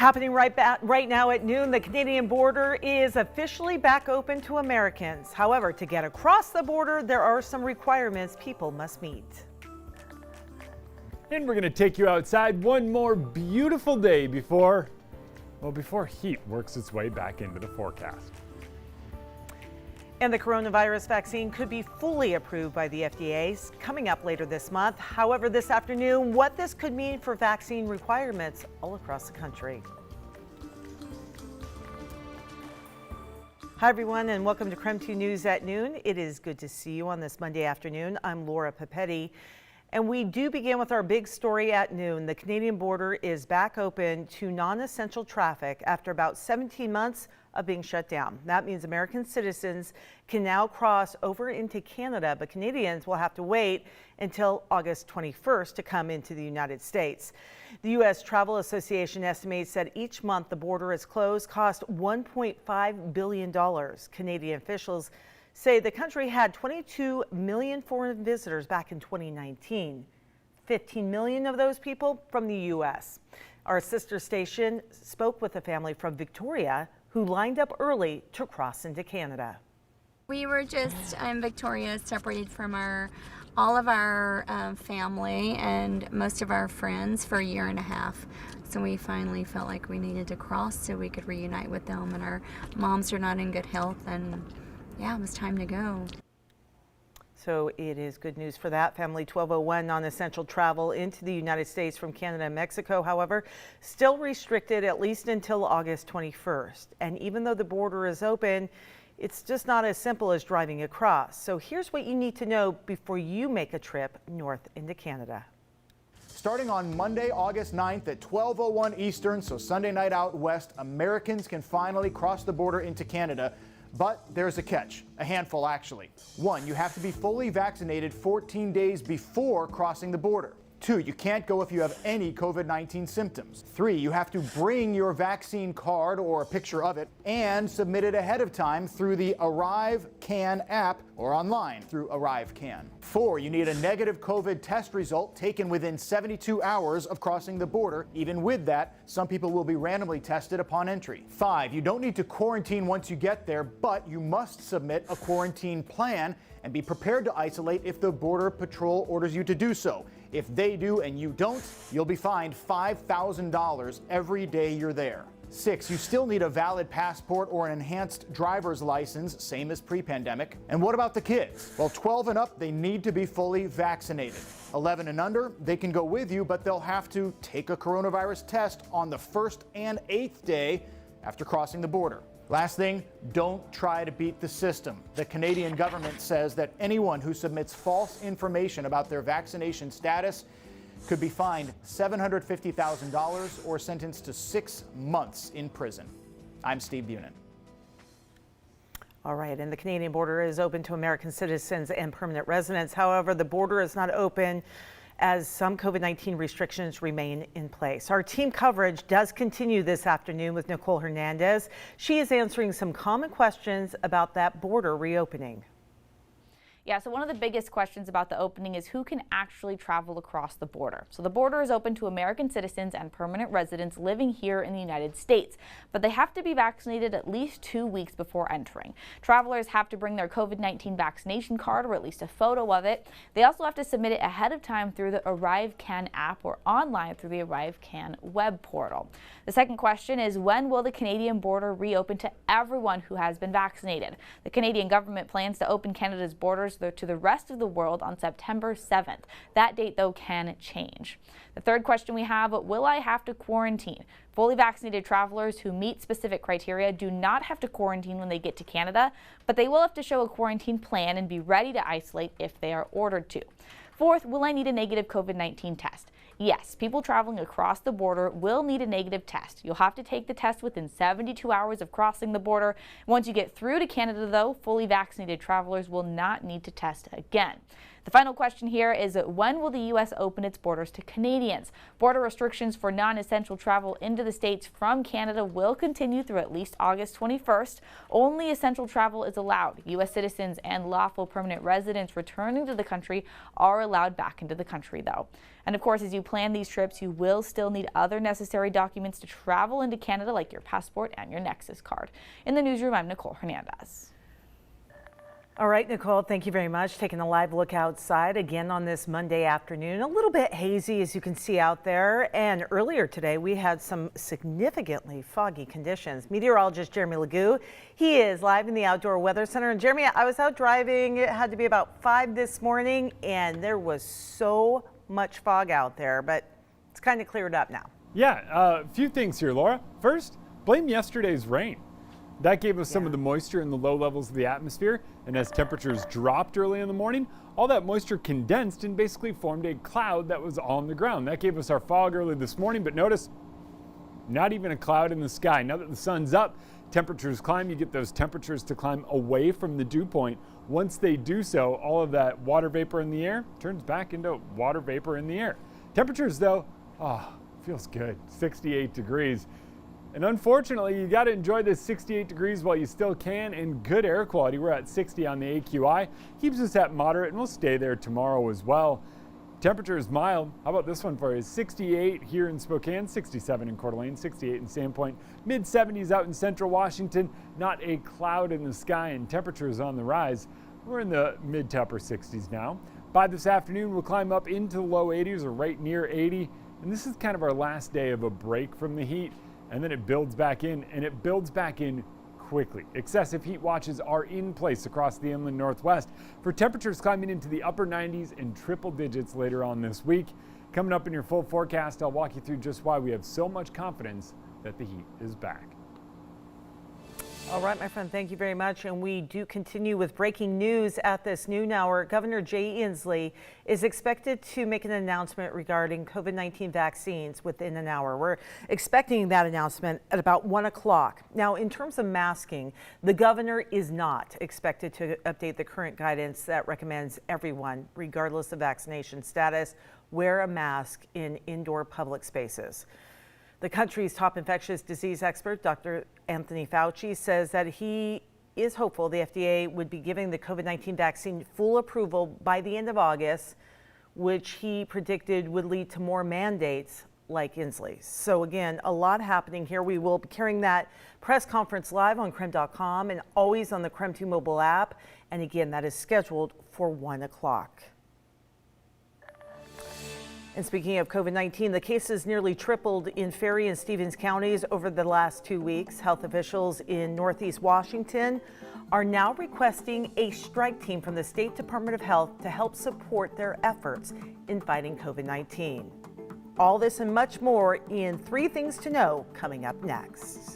Happening right now at noon, the Canadian border is officially back open to Americans. However, to get across the border, there are some requirements people must meet. And we're going to take you outside one more beautiful day before heat works its way back into the forecast. And the coronavirus vaccine could be fully approved by the FDA coming up later this month. However, this afternoon, what this could mean for vaccine requirements all across the country. Hi, everyone, and welcome to KREM 2 News at noon. It is good to see you on this Monday afternoon. I'm Laura Papetti. And we do begin with our big story at noon. The Canadian border is back open to non-essential traffic after about 17 months of being shut down. That means American citizens can now cross over into Canada, but Canadians will have to wait until August 21st to come into the United States. The U.S. Travel Association estimates that each month the border is closed cost $1.5 billion. Canadian officials say the country had 22 million foreign visitors back in 2019. 15 million of those people from the U.S. Our sister station spoke with a family from Victoria who lined up early to cross into Canada. We were just in Victoria, separated from all of our family and most of our friends for a year and a half. So we finally felt like we needed to cross so we could reunite with them, and our moms are not in good health, and yeah, it was time to go. So it is good news for that family. 1201 non-essential travel into the United States from Canada and Mexico, however, still restricted at least until August 21st. And even though the border is open, it's just not as simple as driving across. So here's what you need to know before you make a trip north into Canada. Starting on Monday, August 9th at 12:01 Eastern, so Sunday night out west, Americans can finally cross the border into Canada. But there's a catch, a handful actually. 1, you have to be fully vaccinated 14 days before crossing the border. 2, you can't go if you have any COVID-19 symptoms. 3, you have to bring your vaccine card or a picture of it and submit it ahead of time through the ArriveCAN app or online through ArriveCAN. 4, you need a negative COVID test result taken within 72 hours of crossing the border. Even with that, some people will be randomly tested upon entry. 5, you don't need to quarantine once you get there, but you must submit a quarantine plan and be prepared to isolate if the Border Patrol orders you to do so. If they do and you don't, you'll be fined $5,000 every day you're there. 6, you still need a valid passport or an enhanced driver's license, same as pre-pandemic. And what about the kids? Well, 12 and up, they need to be fully vaccinated. 11 and under, they can go with you, but they'll have to take a coronavirus test on the 1st and 8th day after crossing the border. Last thing, don't try to beat the system. The Canadian government says that anyone who submits false information about their vaccination status could be fined $750,000 or sentenced to 6 months in prison. I'm Steve Bunin. All right, and the Canadian border is open to American citizens and permanent residents. However, the border is not open as some COVID-19 restrictions remain in place. Our team coverage does continue this afternoon with Nicole Hernandez. She is answering some common questions about that border reopening. Yeah, so one of the biggest questions about the opening is who can actually travel across the border. So the border is open to American citizens and permanent residents living here in the United States, but they have to be vaccinated at least 2 weeks before entering. Travelers have to bring their COVID-19 vaccination card or at least a photo of it. They also have to submit it ahead of time through the ArriveCAN app or online through the ArriveCAN web portal. The second question is, when will the Canadian border reopen to everyone who has been vaccinated? The Canadian government plans to open Canada's borders to the rest of the world on September 7th. That date, though, can change. The third question we have, will I have to quarantine? Fully vaccinated travelers who meet specific criteria do not have to quarantine when they get to Canada, but they will have to show a quarantine plan and be ready to isolate if they are ordered to. Fourth, will I need a negative COVID-19 test? Yes, people traveling across the border will need a negative test. You'll have to take the test within 72 hours of crossing the border. Once you get through to Canada, though, fully vaccinated travelers will not need to test again. The final question here is, when will the U.S. open its borders to Canadians? Border restrictions for non-essential travel into the States from Canada will continue through at least August 21st. Only essential travel is allowed. U.S. citizens and lawful permanent residents returning to the country are allowed back into the country, though. And of course, as you plan these trips, you will still need other necessary documents to travel into Canada, like your passport and your Nexus card. In the newsroom, I'm Nicole Hernandez. All right, Nicole, thank you very much. Taking a live look outside again on this Monday afternoon. A little bit hazy, as you can see out there. And earlier today, we had some significantly foggy conditions. Meteorologist Jeremy Legoo, he is live in the Outdoor Weather Center. And Jeremy, I was out driving. It had to be about 5 this morning, and there was so much fog out there, but it's kind of cleared up now. Yeah, a few things here, Laura. First, blame yesterday's rain. That gave us some of the moisture in the low levels of the atmosphere, and as temperatures dropped early in the morning, all that moisture condensed and basically formed a cloud that was on the ground. That gave us our fog early this morning, but notice, not even a cloud in the sky. Now that the sun's up, temperatures climb. You get those temperatures to climb away from the dew point. Once they do so, all of that water vapor in the air turns back into water vapor in the air. Temperatures, though, feels good, 68 degrees. And unfortunately, you got to enjoy this 68 degrees while you still can, and good air quality. We're at 60 on the AQI. Keeps us at moderate, and we'll stay there tomorrow as well. Temperature is mild. How about this one for you? 68 here in Spokane, 67 in Coeur d'Alene, 68 in Sandpoint, mid-70s out in central Washington. Not a cloud in the sky, and temperatures on the rise. We're in the mid to upper 60s now. By this afternoon, we'll climb up into the low 80s or right near 80. And this is kind of our last day of a break from the heat. And then it builds back in, and it builds back in quickly. Excessive heat watches are in place across the inland northwest for temperatures climbing into the upper 90s and triple digits later on this week. Coming up in your full forecast, I'll walk you through just why we have so much confidence that the heat is back. All right, my friend, thank you very much. And we do continue with breaking news at this noon hour. Governor Jay Inslee is expected to make an announcement regarding COVID-19 vaccines within an hour. We're expecting that announcement at about 1 o'clock. Now, in terms of masking, the governor is not expected to update the current guidance that recommends everyone, regardless of vaccination status, wear a mask in indoor public spaces. The country's top infectious disease expert, Dr. Anthony Fauci, says that he is hopeful the FDA would be giving the COVID-19 vaccine full approval by the end of August, which he predicted would lead to more mandates like Inslee's. So again, a lot happening here. We will be carrying that press conference live on KREM.com and always on the KREM 2 mobile app. And again, that is scheduled for 1 o'clock. And speaking of COVID-19, the cases nearly tripled in Ferry and Stevens counties over the last 2 weeks. Health officials in Northeast Washington are now requesting a strike team from the State Department of Health to help support their efforts in fighting COVID-19. All this and much more in 3 Things to Know coming up next.